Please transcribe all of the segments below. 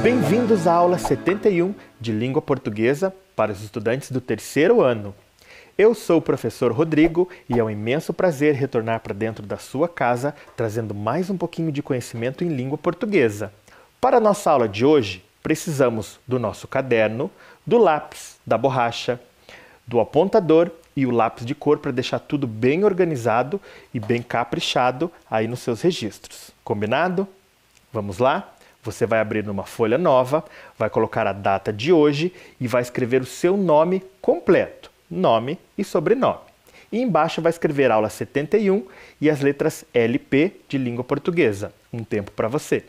Bem-vindos à aula 71 de Língua Portuguesa para os estudantes do terceiro ano. Eu sou o professor Rodrigo e é um imenso prazer retornar para dentro da sua casa, trazendo mais um pouquinho de conhecimento em língua portuguesa. Para a nossa aula de hoje, precisamos do nosso caderno, do lápis, da borracha, do apontador e o lápis de cor para deixar tudo bem organizado e bem caprichado aí nos seus registros. Combinado? Vamos lá? Você vai abrir numa folha nova, vai colocar a data de hoje e vai escrever o seu nome completo, nome e sobrenome. E embaixo vai escrever aula 71 e as letras LP de língua portuguesa. Um tempo para você.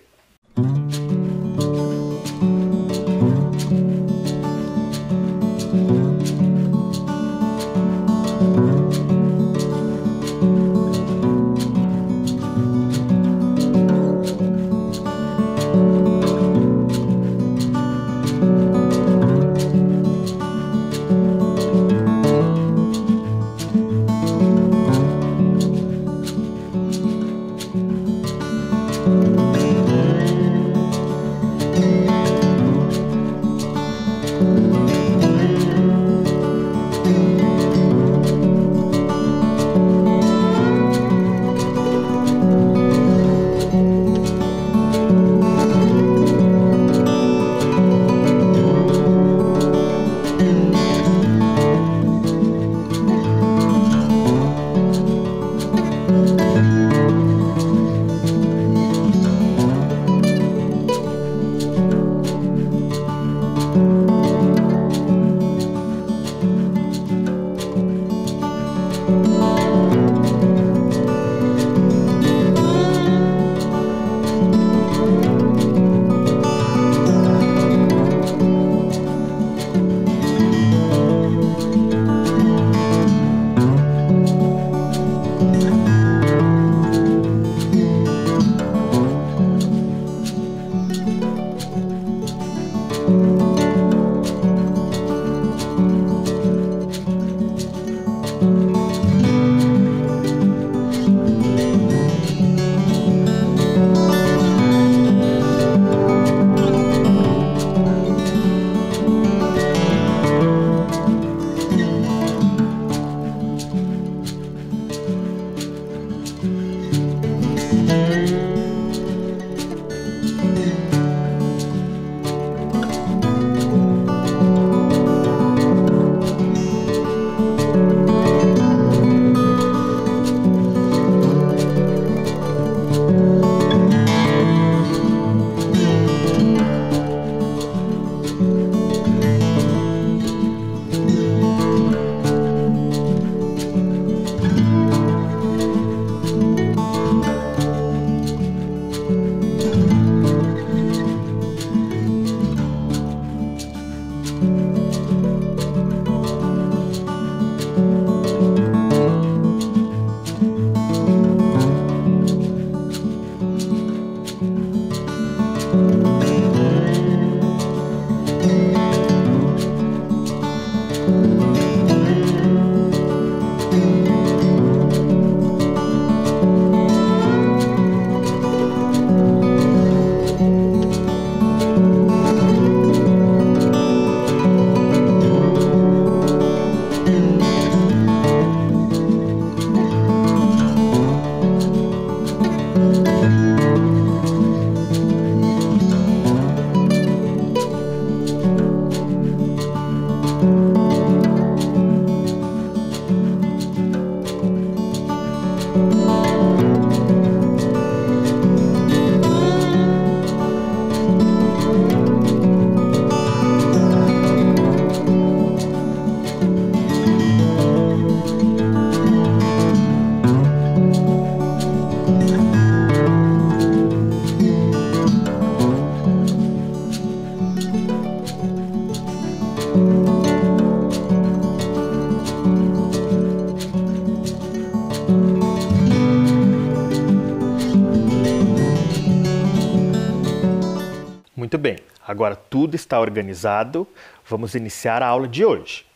Muito bem, agora tudo está organizado, vamos iniciar a aula de hoje.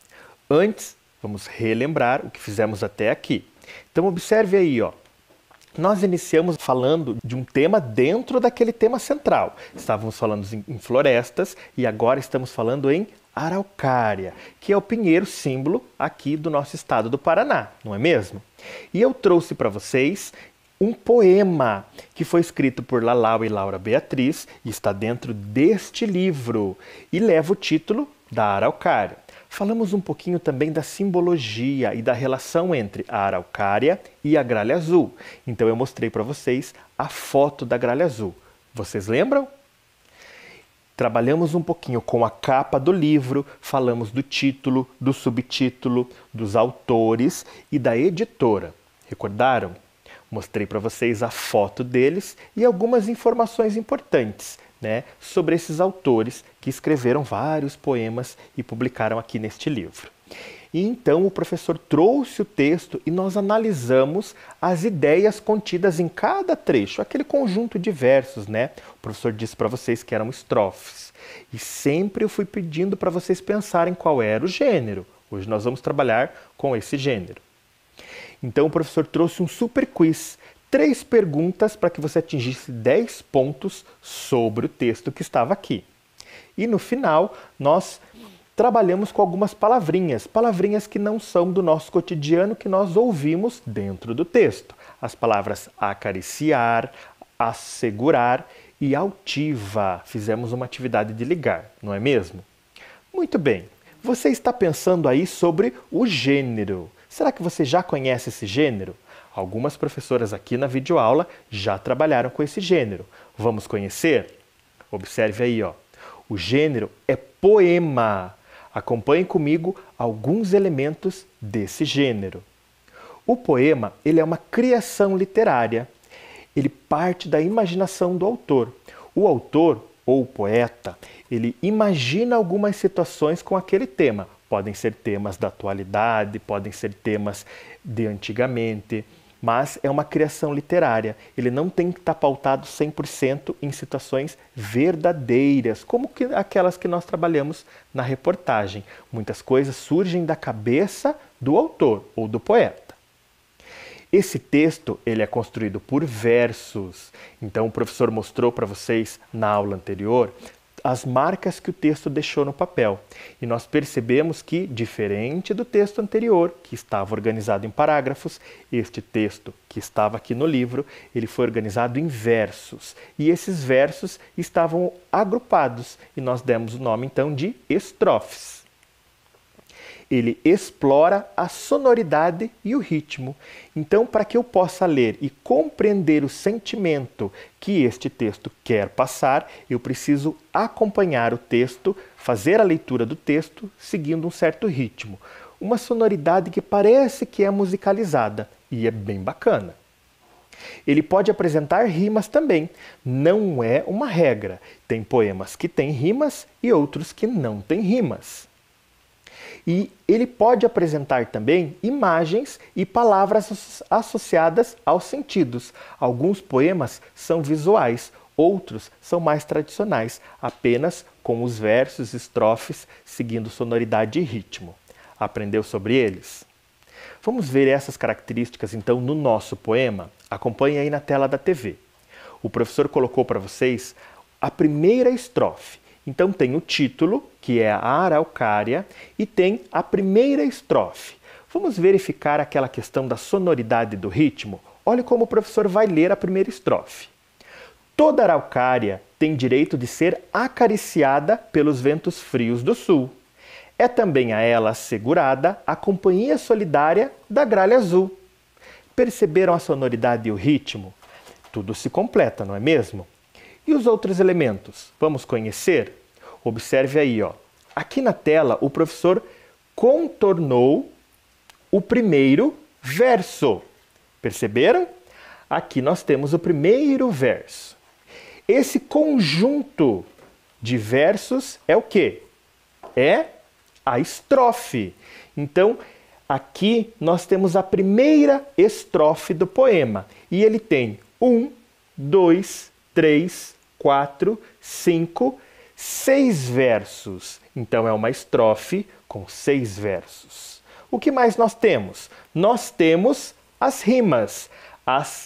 Antes, vamos relembrar o que fizemos até aqui. Então observe aí, ó. Nós iniciamos falando de um tema dentro daquele tema central. Estávamos falando em florestas e agora estamos falando em araucária, que é o pinheiro símbolo aqui do nosso estado do Paraná, não é mesmo? E eu trouxe para vocês um poema que foi escrito por Lalau e Laura Beatriz e está dentro deste livro e leva o título da araucária. Falamos um pouquinho também da simbologia e da relação entre a araucária e a gralha azul. Então eu mostrei para vocês a foto da gralha azul. Vocês lembram? Trabalhamos um pouquinho com a capa do livro, falamos do título, do subtítulo, dos autores e da editora. Recordaram? Mostrei para vocês a foto deles e algumas informações importantes, sobre esses autores que escreveram vários poemas e publicaram aqui neste livro. E então o professor trouxe o texto e nós analisamos as ideias contidas em cada trecho, aquele conjunto de versos, O professor disse para vocês que eram estrofes. E sempre eu fui pedindo para vocês pensarem qual era o gênero. Hoje nós vamos trabalhar com esse gênero. Então o professor trouxe um super quiz, 3 perguntas para que você atingisse 10 pontos sobre o texto que estava aqui. E no final nós trabalhamos com algumas palavrinhas que não são do nosso cotidiano, que nós ouvimos dentro do texto. As palavras acariciar, assegurar e altiva. Fizemos uma atividade de ligar, não é mesmo? Muito bem. Você está pensando aí sobre o gênero. Será que você já conhece esse gênero? Algumas professoras aqui na videoaula já trabalharam com esse gênero. Vamos conhecer? Observe aí, ó. O gênero é poema. Acompanhe comigo alguns elementos desse gênero. O poema, ele é uma criação literária. Ele parte da imaginação do autor. O autor, ou o poeta, ele imagina algumas situações com aquele tema. Podem ser temas da atualidade, podem ser temas de antigamente, mas é uma criação literária. Ele não tem que estar pautado 100% em situações verdadeiras, como aquelas que nós trabalhamos na reportagem. Muitas coisas surgem da cabeça do autor ou do poeta. Esse texto ele é construído por versos. Então o professor mostrou para vocês na aula anterior as marcas que o texto deixou no papel. E nós percebemos que, diferente do texto anterior, que estava organizado em parágrafos, este texto que estava aqui no livro, ele foi organizado em versos. E esses versos estavam agrupados e nós demos o nome então de estrofes. Ele explora a sonoridade e o ritmo. Então, para que eu possa ler e compreender o sentimento que este texto quer passar, eu preciso acompanhar o texto, fazer a leitura do texto, seguindo um certo ritmo. Uma sonoridade que parece que é musicalizada e é bem bacana. Ele pode apresentar rimas também. Não é uma regra. Tem poemas que têm rimas e outros que não têm rimas. E ele pode apresentar também imagens e palavras associadas aos sentidos. Alguns poemas são visuais, outros são mais tradicionais, apenas com os versos, estrofes, seguindo sonoridade e ritmo. Aprendeu sobre eles? Vamos ver essas características então no nosso poema? Acompanhe aí na tela da TV. O professor colocou para vocês a primeira estrofe. Então tem o título, que é a araucária, e tem a primeira estrofe. Vamos verificar aquela questão da sonoridade do ritmo? Olhe como o professor vai ler a primeira estrofe. Toda araucária tem direito de ser acariciada pelos ventos frios do sul. É também a ela assegurada a companhia solidária da gralha azul. Perceberam a sonoridade e o ritmo? Tudo se completa, não é mesmo? E os outros elementos? Vamos conhecer? Observe aí, ó. Aqui na tela o professor contornou o primeiro verso. Perceberam? Aqui nós temos o primeiro verso. Esse conjunto de versos é o quê? É a estrofe. Então, aqui nós temos a primeira estrofe do poema. E ele tem 1, 2, 3, 4, 5, 6 versos. Então é uma estrofe com 6 versos. O que mais nós temos? Nós temos as rimas.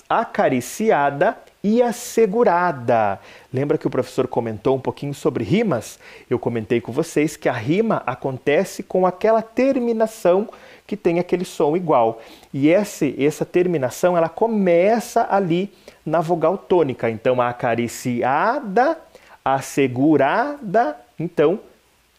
acariciada e assegurada. Lembra que o professor comentou um pouquinho sobre rimas? Eu comentei com vocês que a rima acontece com aquela terminação que tem aquele som igual. E essa terminação, ela começa ali na vogal tônica. Então, acariciada, assegurada. Então,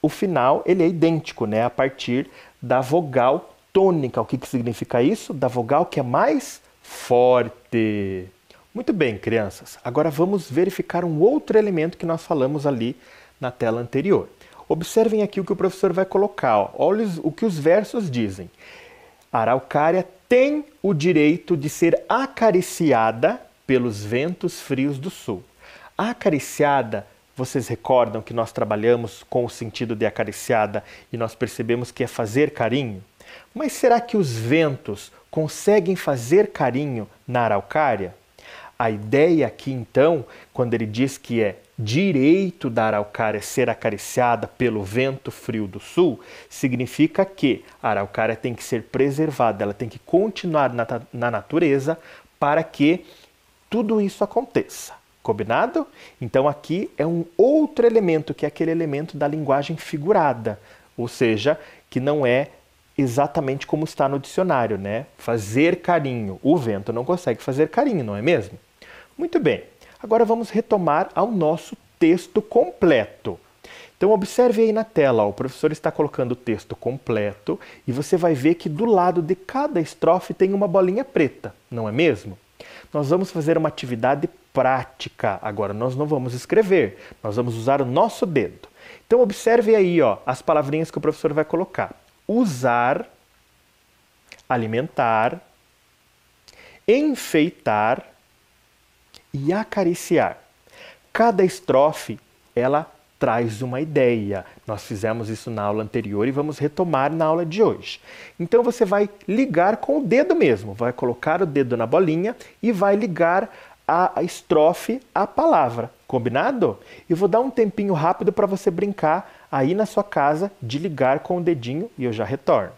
o final ele é idêntico, né? A partir da vogal tônica. O que significa isso? Da vogal que é mais forte. Muito bem, crianças. Agora vamos verificar um outro elemento que nós falamos ali na tela anterior. Observem aqui o que o professor vai colocar. Ó. Olha o que os versos dizem. A araucária tem o direito de ser acariciada pelos ventos frios do sul. A acariciada, vocês recordam que nós trabalhamos com o sentido de acariciada e nós percebemos que é fazer carinho? Mas será que os ventos conseguem fazer carinho na araucária? A ideia aqui, então, quando ele diz que é direito da araucária ser acariciada pelo vento frio do sul, significa que a araucária tem que ser preservada, ela tem que continuar na natureza para que tudo isso aconteça. Combinado? Então aqui é um outro elemento, que é aquele elemento da linguagem figurada, ou seja, que não é exatamente como está no dicionário, né? Fazer carinho. O vento não consegue fazer carinho, não é mesmo? Muito bem. Agora vamos retomar ao nosso texto completo. Então observe aí na tela, ó, o professor está colocando o texto completo e você vai ver que do lado de cada estrofe tem uma bolinha preta, não é mesmo? Nós vamos fazer uma atividade prática. Agora nós não vamos escrever, nós vamos usar o nosso dedo. Então observe aí, ó, as palavrinhas que o professor vai colocar. Usar, alimentar, enfeitar e acariciar. Cada estrofe, ela traz uma ideia. Nós fizemos isso na aula anterior e vamos retomar na aula de hoje. Então você vai ligar com o dedo mesmo, vai colocar o dedo na bolinha e vai ligar a estrofe à palavra. Combinado? Eu vou dar um tempinho rápido para você brincar aí na sua casa de ligar com o dedinho e eu já retorno.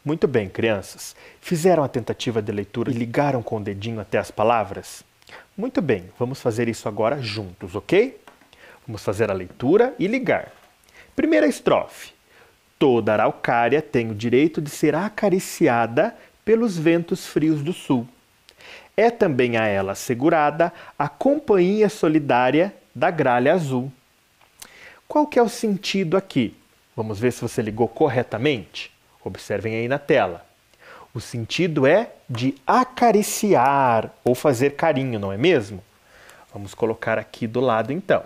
Muito bem, crianças. Fizeram a tentativa de leitura e ligaram com o dedinho até as palavras? Muito bem, vamos fazer isso agora juntos, ok? Vamos fazer a leitura e ligar. Primeira estrofe. Toda araucária tem o direito de ser acariciada pelos ventos frios do sul. É também a ela assegurada a companhia solidária da gralha azul. Qual que é o sentido aqui? Vamos ver se você ligou corretamente? Observem aí na tela. O sentido é de acariciar ou fazer carinho, não é mesmo? Vamos colocar aqui do lado então.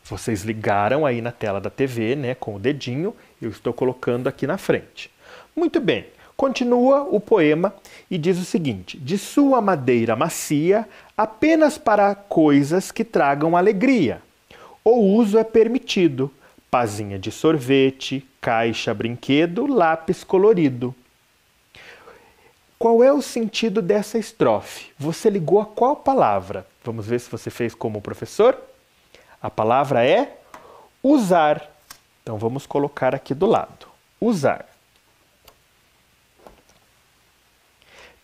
Vocês ligaram aí na tela da TV, né, com o dedinho, eu estou colocando aqui na frente. Muito bem, continua o poema e diz o seguinte: de sua madeira macia, apenas para coisas que tragam alegria. O uso é permitido, pazinha de sorvete, caixa brinquedo, lápis colorido. Qual é o sentido dessa estrofe? Você ligou a qual palavra? Vamos ver se você fez como professor? A palavra é usar. Então vamos colocar aqui do lado. Usar.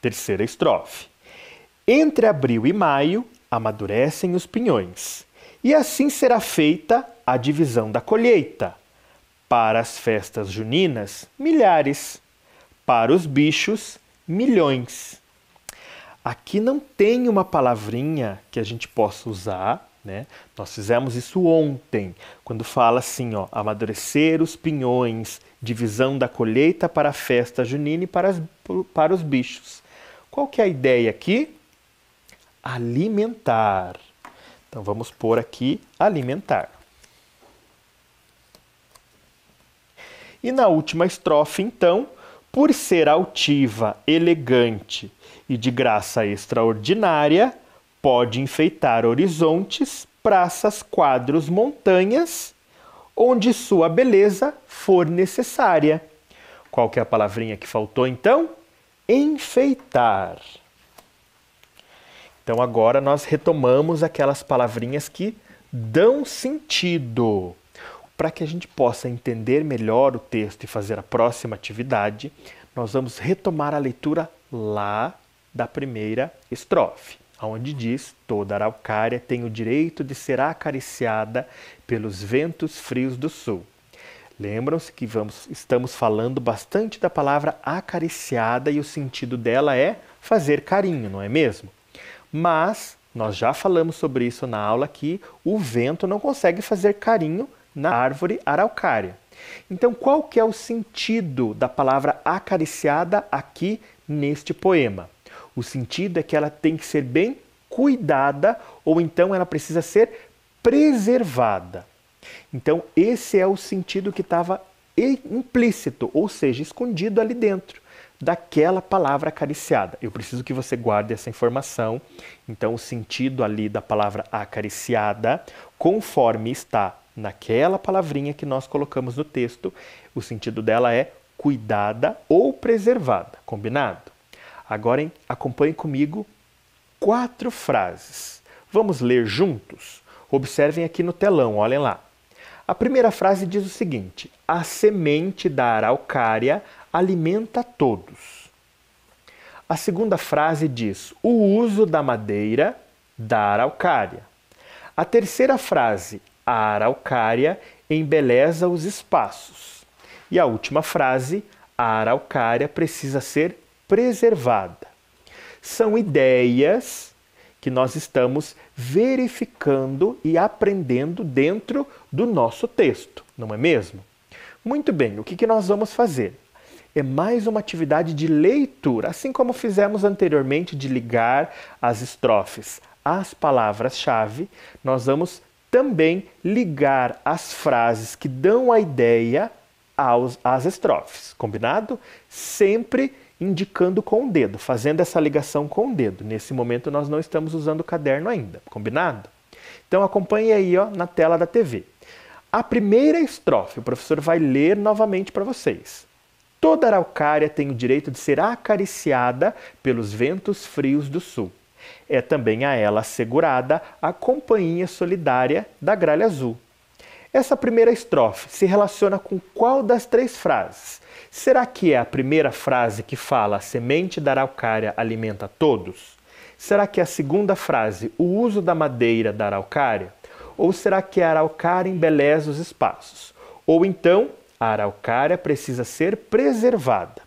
Terceira estrofe. Entre abril e maio amadurecem os pinhões, e assim será feita a divisão da colheita. Para as festas juninas, milhares. Para os bichos, milhões. Aqui não tem uma palavrinha que a gente possa usar, né? Nós fizemos isso ontem, quando fala assim, ó, amadurecer os pinhões, divisão da colheita para a festa junina e para os bichos. Qual que é a ideia aqui? Alimentar. Então vamos pôr aqui alimentar. E na última estrofe, então, por ser altiva, elegante e de graça extraordinária, pode enfeitar horizontes, praças, quadros, montanhas, onde sua beleza for necessária. Qual que é a palavrinha que faltou, então? Enfeitar. Então agora nós retomamos aquelas palavrinhas que dão sentido. Para que a gente possa entender melhor o texto e fazer a próxima atividade, nós vamos retomar a leitura lá da primeira estrofe, onde diz: toda araucária tem o direito de ser acariciada pelos ventos frios do sul. Lembram-se que estamos falando bastante da palavra acariciada e o sentido dela é fazer carinho, não é mesmo? Mas nós já falamos sobre isso na aula que o vento não consegue fazer carinho na árvore araucária. Então, qual que é o sentido da palavra acariciada aqui neste poema? O sentido é que ela tem que ser bem cuidada ou então ela precisa ser preservada. Então, esse é o sentido que estava implícito, ou seja, escondido ali dentro daquela palavra acariciada. Eu preciso que você guarde essa informação. Então, o sentido ali da palavra acariciada, conforme está naquela palavrinha que nós colocamos no texto, o sentido dela é cuidada ou preservada. Combinado? Agora, acompanhe comigo 4 frases. Vamos ler juntos? Observem aqui no telão, olhem lá. A primeira frase diz o seguinte: a semente da araucária alimenta todos. A segunda frase diz: o uso da madeira da araucária. A terceira frase: a araucária embeleza os espaços. E a última frase: a araucária precisa ser preservada. São ideias que nós estamos verificando e aprendendo dentro do nosso texto, não é mesmo? Muito bem, o que nós vamos fazer? É mais uma atividade de leitura, assim como fizemos anteriormente de ligar as estrofes às palavras-chave, nós vamos também ligar as frases que dão a ideia às estrofes, combinado? Sempre indicando com o dedo, fazendo essa ligação com o dedo. Nesse momento nós não estamos usando o caderno ainda, combinado? Então acompanhe aí, ó, na tela da TV. A primeira estrofe, o professor vai ler novamente para vocês. Toda araucária tem o direito de ser acariciada pelos ventos frios do sul. É também a ela assegurada a companhia solidária da gralha azul. Essa primeira estrofe se relaciona com qual das 3 frases? Será que é a primeira frase que fala a semente da araucária alimenta todos? Será que é a segunda frase, o uso da madeira da araucária? Ou será que a araucária embeleza os espaços? Ou então, a araucária precisa ser preservada?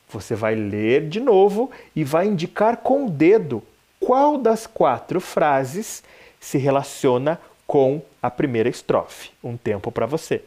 Você vai ler de novo e vai indicar com o dedo qual das 4 frases se relaciona com a primeira estrofe. Um tempo para você.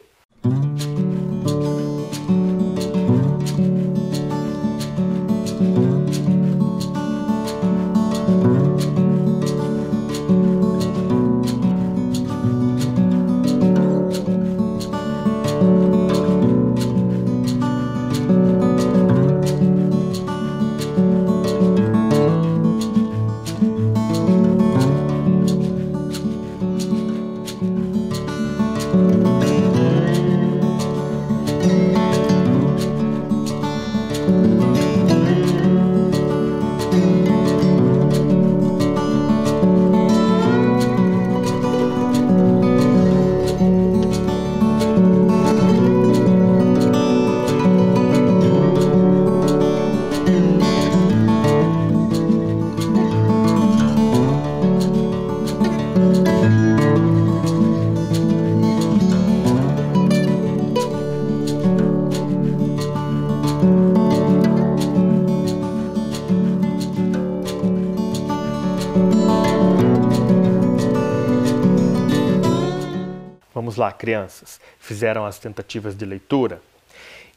Vamos lá, crianças. Fizeram as tentativas de leitura?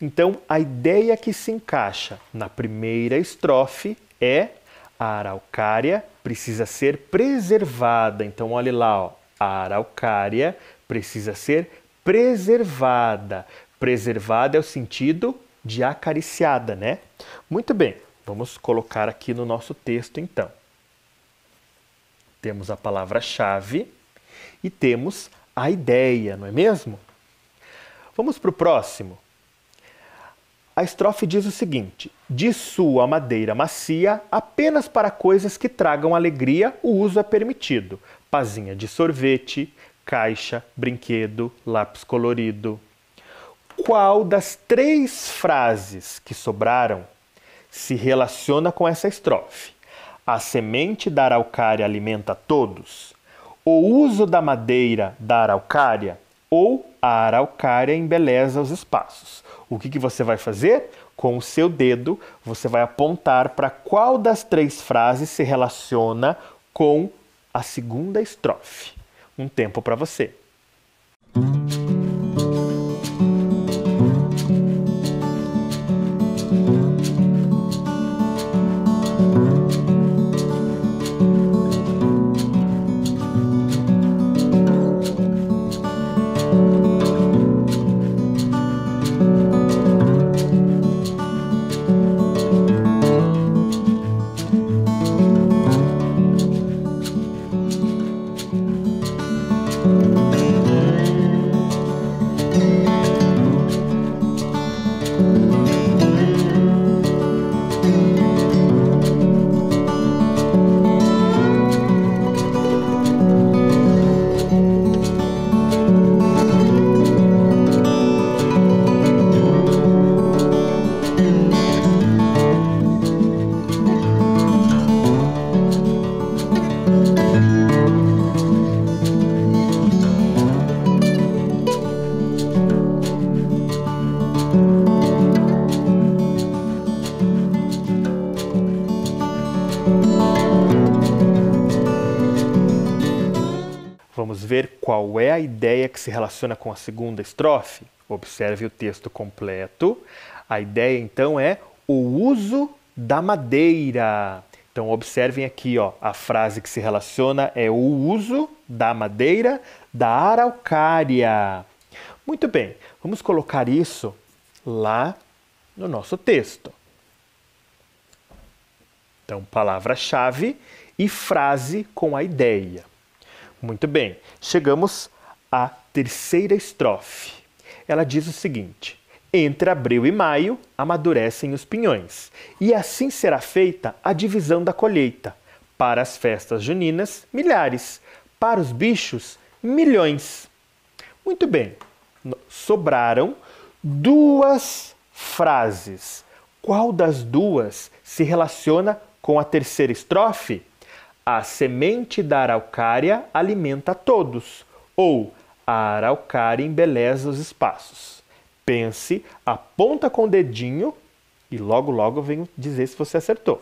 Então, a ideia que se encaixa na primeira estrofe é: a araucária precisa ser preservada. Então, olhe lá, ó. A araucária precisa ser preservada. Preservada é o sentido de acariciada, né? Muito bem, vamos colocar aqui no nosso texto, então. Temos a palavra-chave e temos a ideia, não é mesmo? Vamos para o próximo. A estrofe diz o seguinte: de sua madeira macia, apenas para coisas que tragam alegria, o uso é permitido. Pazinha de sorvete, caixa, brinquedo, lápis colorido. Qual das 3 frases que sobraram se relaciona com essa estrofe? A semente da araucária alimenta todos? O uso da madeira da araucária? Ou a araucária embeleza os espaços? O que você vai fazer? Com o seu dedo, você vai apontar para qual das 3 frases se relaciona com a segunda estrofe. Um tempo para você. Vamos ver qual é a ideia que se relaciona com a segunda estrofe? Observe o texto completo. A ideia, então, é o uso da madeira. Então, observem aqui, ó, a frase que se relaciona é o uso da madeira da araucária. Muito bem, vamos colocar isso lá no nosso texto. Então, palavra-chave e frase com a ideia. Muito bem, chegamos à terceira estrofe. Ela diz o seguinte: entre abril e maio amadurecem os pinhões, e assim será feita a divisão da colheita. Para as festas juninas, milhares, para os bichos, milhões. Muito bem, sobraram 2 frases. Qual das 2 se relaciona com a terceira estrofe? A semente da araucária alimenta todos, ou a araucária embeleza os espaços. Pense, aponta com o dedinho e logo logo eu venho dizer se você acertou.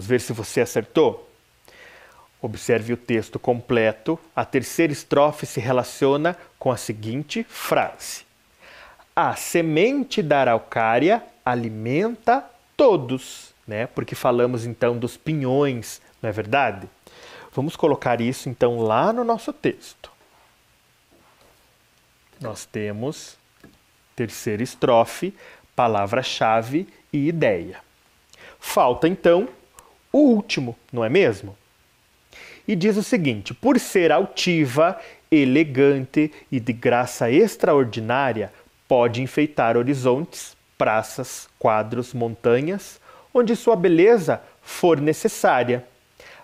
Vamos ver se você acertou? Observe o texto completo. A terceira estrofe se relaciona com a seguinte frase: a semente da araucária alimenta todos, né? Porque falamos então dos pinhões, não é verdade? Vamos colocar isso então lá no nosso texto. Nós temos terceira estrofe, palavra-chave e ideia. Falta então o último, não é mesmo? E diz o seguinte: por ser altiva, elegante e de graça extraordinária, pode enfeitar horizontes, praças, quadros, montanhas, onde sua beleza for necessária.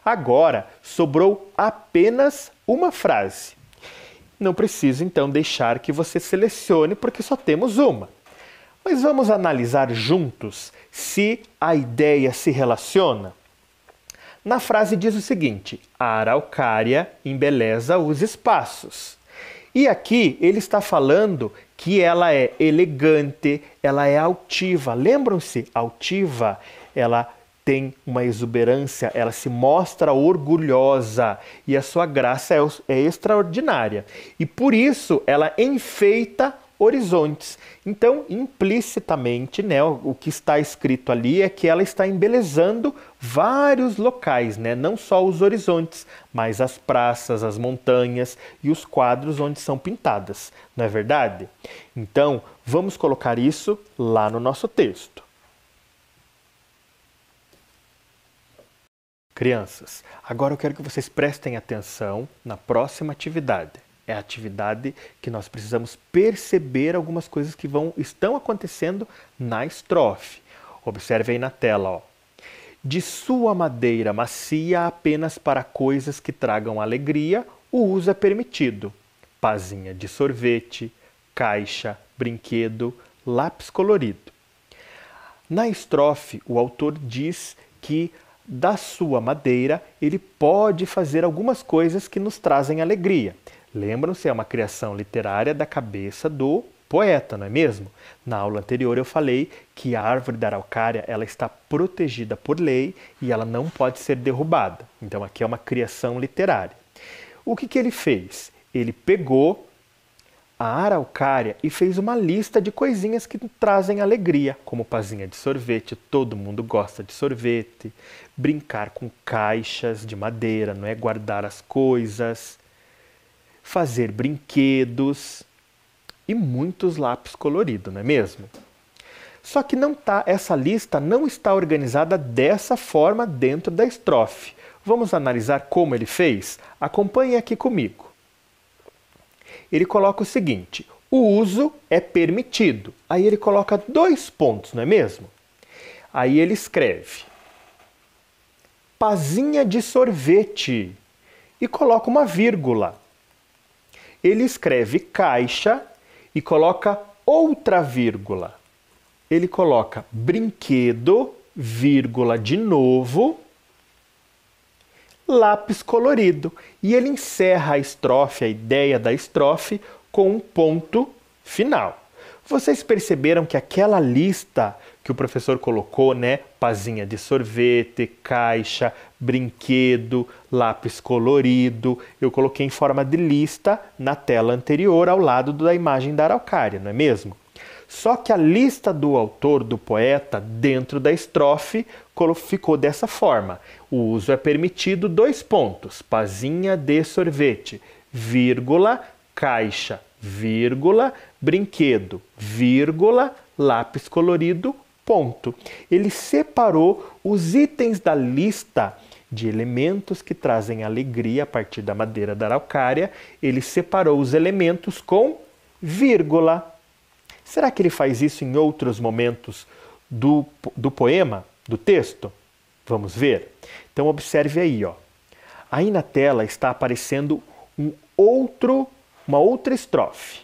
Agora sobrou apenas uma frase. Não preciso então deixar que você selecione, porque só temos uma. Mas vamos analisar juntos se a ideia se relaciona. Na frase diz o seguinte: a araucária embeleza os espaços. E aqui ele está falando que ela é elegante, ela é altiva. Lembram-se? Altiva, ela tem uma exuberância, ela se mostra orgulhosa e a sua graça é extraordinária. E por isso ela enfeita horizontes. Então, implicitamente, né, o que está escrito ali é que ela está embelezando vários locais, né, não só os horizontes, mas as praças, as montanhas e os quadros onde são pintadas, não é verdade? Então, vamos colocar isso lá no nosso texto. Crianças, agora eu quero que vocês prestem atenção na próxima atividade. É a atividade que nós precisamos perceber algumas coisas que estão acontecendo na estrofe. Observe aí na tela, ó. De sua madeira macia, apenas para coisas que tragam alegria, o uso é permitido. Pazinha de sorvete, caixa, brinquedo, lápis colorido. Na estrofe, o autor diz que da sua madeira ele pode fazer algumas coisas que nos trazem alegria. Lembram-se, é uma criação literária da cabeça do poeta, não é mesmo? Na aula anterior eu falei que a árvore da araucária ela está protegida por lei e ela não pode ser derrubada. Então aqui é uma criação literária. O que ele fez? Ele pegou a araucária e fez uma lista de coisinhas que trazem alegria, como pazinha de sorvete, todo mundo gosta de sorvete, brincar com caixas de madeira, não é? Guardar as coisas, fazer brinquedos e muitos lápis coloridos, não é mesmo? Só que essa lista não está organizada dessa forma dentro da estrofe. Vamos analisar como ele fez? Acompanhe aqui comigo. Ele coloca o seguinte: o uso é permitido. Aí ele coloca 2 pontos, não é mesmo? Aí ele escreve pazinha de sorvete e coloca uma vírgula. Ele escreve caixa e coloca outra vírgula. Ele coloca brinquedo, vírgula de novo, lápis colorido. E ele encerra a estrofe, a ideia da estrofe, com um ponto final. Vocês perceberam que aquela lista que o professor colocou, né? Pazinha de sorvete, caixa, brinquedo, lápis colorido, eu coloquei em forma de lista na tela anterior ao lado da imagem da araucária, não é mesmo? Só que a lista do autor, do poeta, dentro da estrofe, ficou dessa forma. O uso é permitido, 2 pontos, pazinha de sorvete, vírgula, caixa, vírgula, brinquedo, vírgula, lápis colorido, ponto. Ele separou os itens da lista de elementos que trazem alegria a partir da madeira da araucária, ele separou os elementos com vírgula. Será que ele faz isso em outros momentos do poema, do texto? Vamos ver? Então observe aí, ó. Aí na tela está aparecendo uma outra estrofe.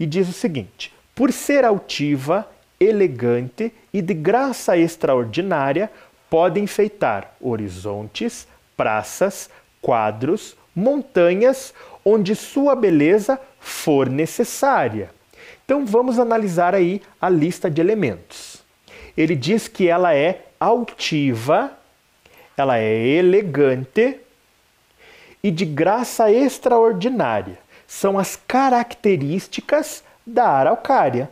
E diz o seguinte: por ser altiva, elegante e de graça extraordinária, pode enfeitar horizontes, praças, quadros, montanhas, onde sua beleza for necessária. Então vamos analisar aí a lista de elementos. Ele diz que ela é altiva, ela é elegante e de graça extraordinária. São as características da araucária.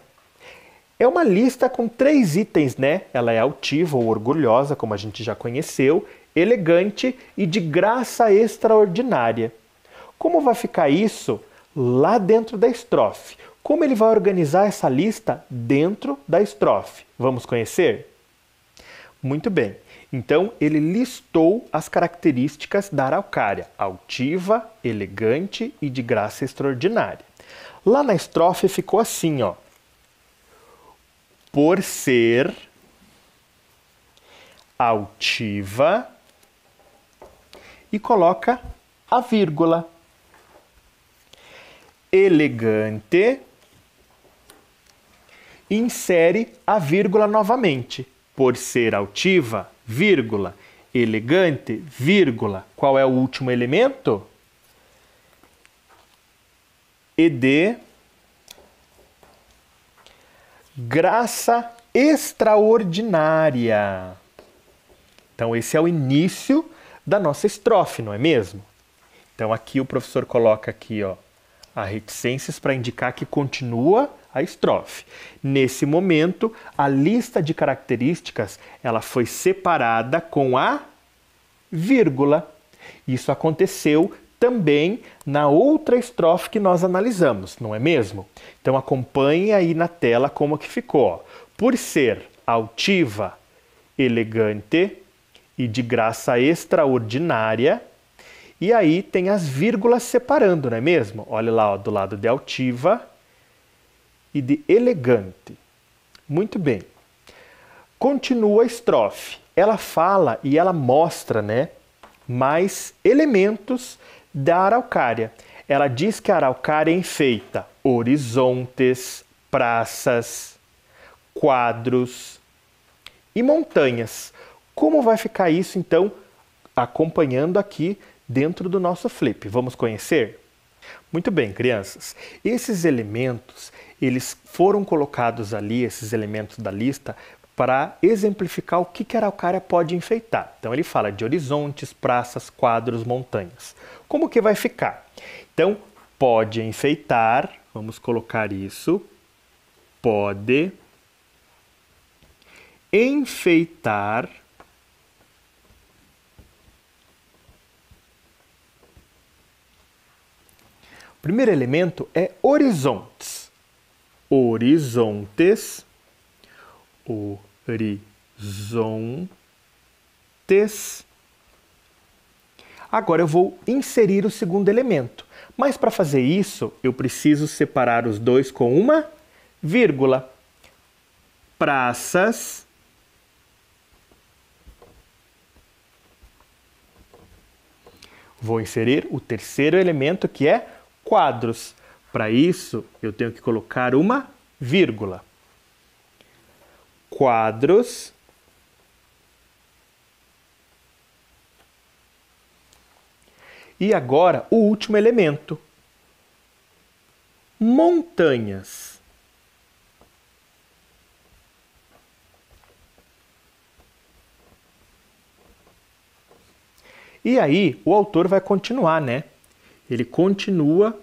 É uma lista com 3 itens, né? Ela é altiva ou orgulhosa, como a gente já conheceu, elegante e de graça extraordinária. Como vai ficar isso lá dentro da estrofe? Como ele vai organizar essa lista dentro da estrofe? Vamos conhecer? Muito bem. Então, ele listou as características da araucária: altiva, elegante e de graça extraordinária. Lá na estrofe ficou assim, ó. Por ser altiva, e coloca a vírgula. Elegante, insere a vírgula novamente. Por ser altiva, vírgula, elegante, vírgula. Qual é o último elemento? E de graça extraordinária. Então, esse é o início da nossa estrofe, não é mesmo? Então, aqui o professor coloca aqui, ó, a reticências para indicar que continua a estrofe. Nesse momento, a lista de características ela foi separada com a vírgula. Isso aconteceu também na outra estrofe que nós analisamos, não é mesmo? Então acompanhe aí na tela como que ficou. Ó. Por ser altiva, elegante e de graça extraordinária, e aí tem as vírgulas separando, não é mesmo? Olha lá, ó, do lado de altiva e de elegante. Muito bem. Continua a estrofe. Ela fala e ela mostra, né, mais elementos da araucária. Ela diz que a araucária enfeita horizontes, praças, quadros e montanhas. Como vai ficar isso, então, acompanhando aqui dentro do nosso flip? Vamos conhecer? Muito bem, crianças. Esses elementos, eles foram colocados ali, esses elementos da lista, para exemplificar o que a araucária pode enfeitar. Então ele fala de horizontes, praças, quadros, montanhas. Como que vai ficar? Então, pode enfeitar, vamos colocar isso, pode enfeitar o primeiro elemento é horizontes. Horizontes, horizontes. Agora eu vou inserir o segundo elemento. Mas para fazer isso, eu preciso separar os dois com uma vírgula. Praças. Vou inserir o terceiro elemento, que é quadros. Para isso, eu tenho que colocar uma vírgula. Quadros. E agora, o último elemento. Montanhas. E aí, o autor vai continuar, né? Ele continua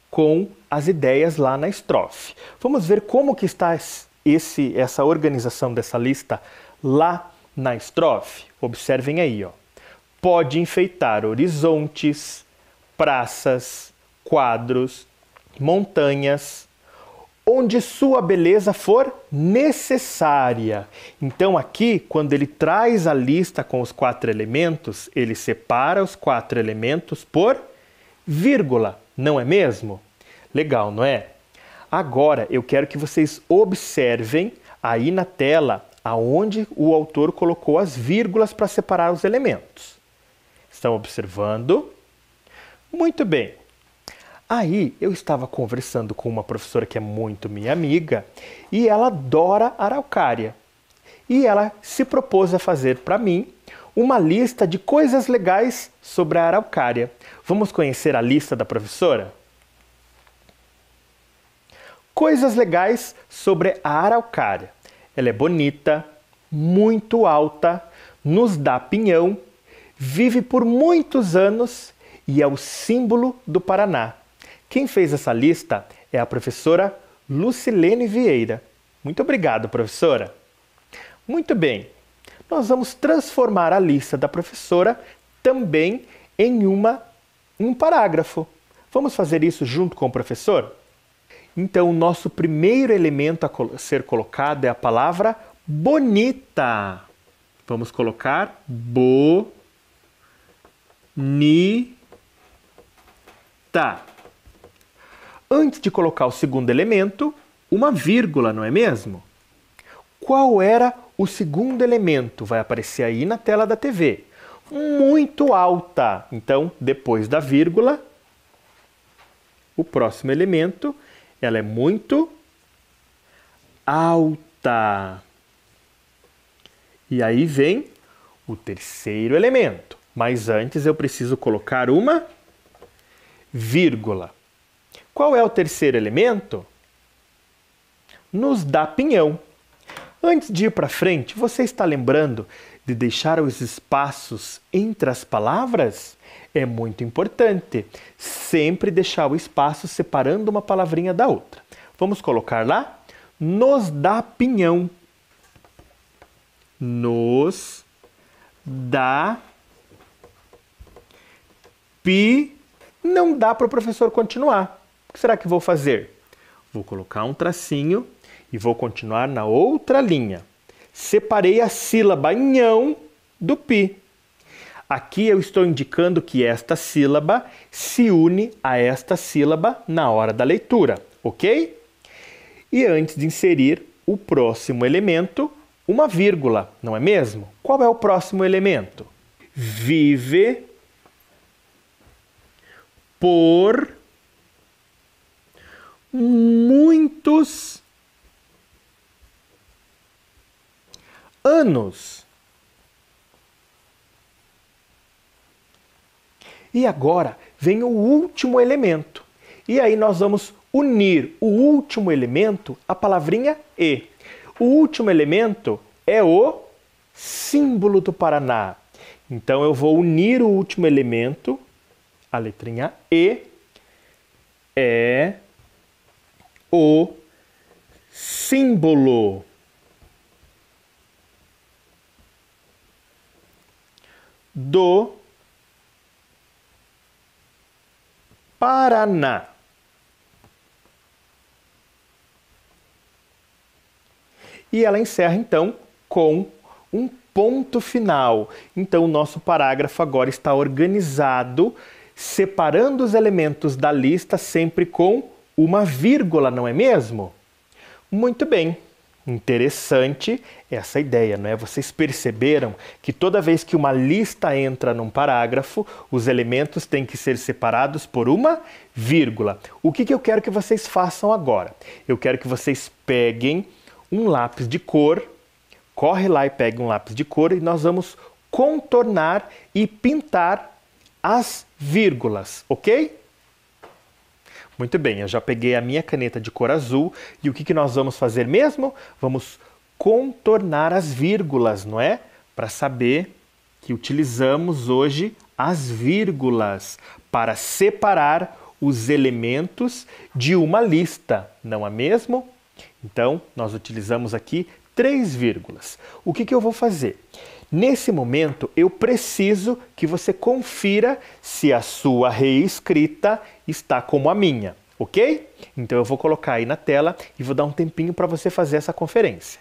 com as ideias lá na estrofe. Vamos ver como que está essa organização dessa lista lá na estrofe? Observem aí, ó. Pode enfeitar horizontes, praças, quadros, montanhas, onde sua beleza for necessária. Então aqui, quando ele traz a lista com os 4 elementos, ele separa os 4 elementos por vírgula, não é mesmo? Legal, não é? Agora eu quero que vocês observem aí na tela aonde o autor colocou as vírgulas para separar os elementos. Estão observando? Muito bem. Aí eu estava conversando com uma professora que é muito minha amiga e ela adora araucária. E ela se propôs a fazer para mim uma lista de coisas legais sobre a araucária. Vamos conhecer a lista da professora? Coisas legais sobre a araucária. Ela é bonita, muito alta, nos dá pinhão, vive por muitos anos e é o símbolo do Paraná. Quem fez essa lista é a professora Lucilene Vieira. Muito obrigado, professora. Muito bem, nós vamos transformar a lista da professora também em um parágrafo. Vamos fazer isso junto com o professor? Então, o nosso primeiro elemento a ser colocado é a palavra bonita. Vamos colocar bonita. Antes de colocar o segundo elemento, uma vírgula, não é mesmo? Qual era o segundo elemento? Vai aparecer aí na tela da TV. Muito alta. Então, depois da vírgula, o próximo elemento, ela é muito alta. E aí vem o terceiro elemento. Mas antes eu preciso colocar uma vírgula. Qual é o terceiro elemento? Nos dá pinhão. Antes de ir para frente, você está lembrando de deixar os espaços entre as palavras? É muito importante sempre deixar o espaço separando uma palavrinha da outra. Vamos colocar lá? Nos dá pinhão. Nos dá Não dá para o professor continuar. O que será que vou fazer? Vou colocar um tracinho e vou continuar na outra linha. Separei a sílaba nhão do pi. Aqui eu estou indicando que esta sílaba se une a esta sílaba na hora da leitura, ok? E antes de inserir o próximo elemento, uma vírgula, não é mesmo? Qual é o próximo elemento? Vive por muitos anos. E agora vem o último elemento. E aí nós vamos unir o último elemento à palavrinha E. O último elemento é o símbolo do Paraná. Então eu vou unir o último elemento, a letrinha E, é o símbolo do Paraná. E ela encerra, então, com um ponto final. Então, o nosso parágrafo agora está organizado, separando os elementos da lista sempre com uma vírgula, não é mesmo? Muito bem. Interessante essa ideia, não é? Vocês perceberam que toda vez que uma lista entra num parágrafo, os elementos têm que ser separados por uma vírgula. O que eu quero que vocês façam agora? Eu quero que vocês peguem um lápis de cor, corre lá e pegue um lápis de cor e nós vamos contornar e pintar as vírgulas, ok? Muito bem, eu já peguei a minha caneta de cor azul e o que nós vamos fazer mesmo? Vamos contornar as vírgulas, não é? Para saber que utilizamos hoje as vírgulas para separar os elementos de uma lista, não é mesmo? Então, nós utilizamos aqui 3 vírgulas. O que eu vou fazer? Nesse momento, eu preciso que você confira se a sua reescrita está como a minha, ok? Então eu vou colocar aí na tela e vou dar um tempinho para você fazer essa conferência.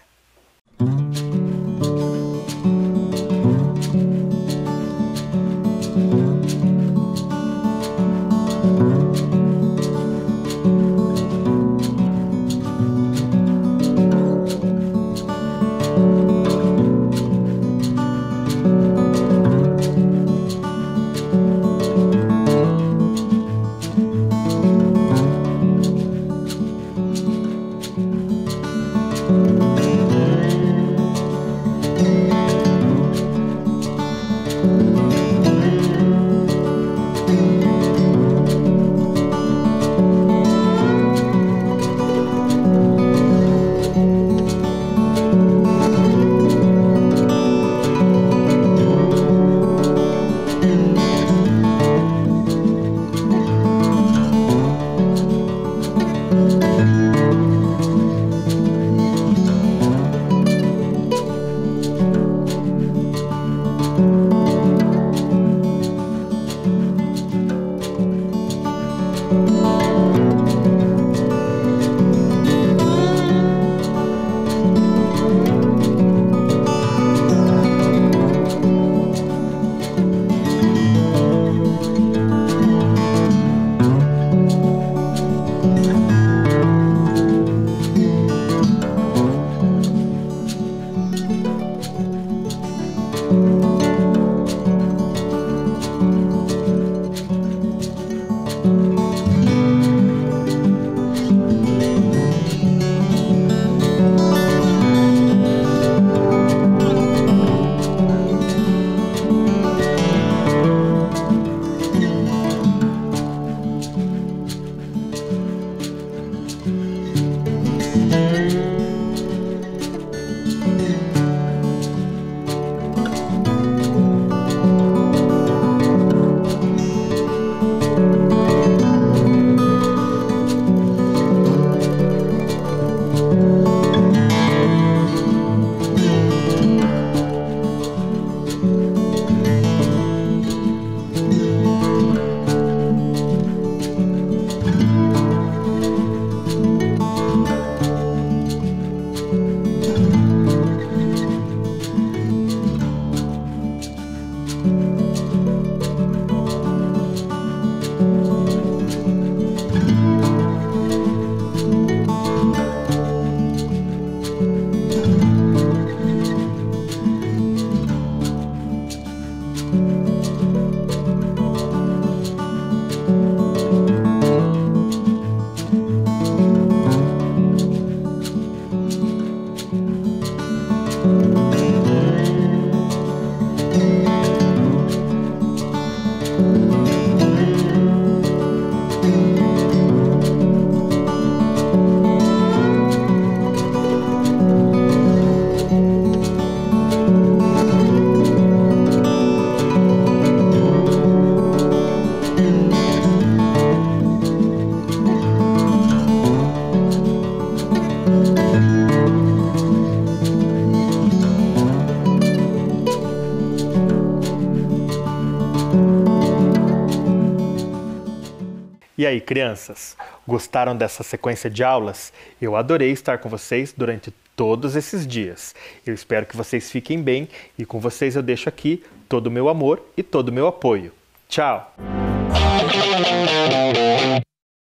E aí, crianças, gostaram dessa sequência de aulas? Eu adorei estar com vocês durante todos esses dias. Eu espero que vocês fiquem bem e com vocês eu deixo aqui todo o meu amor e todo o meu apoio. Tchau!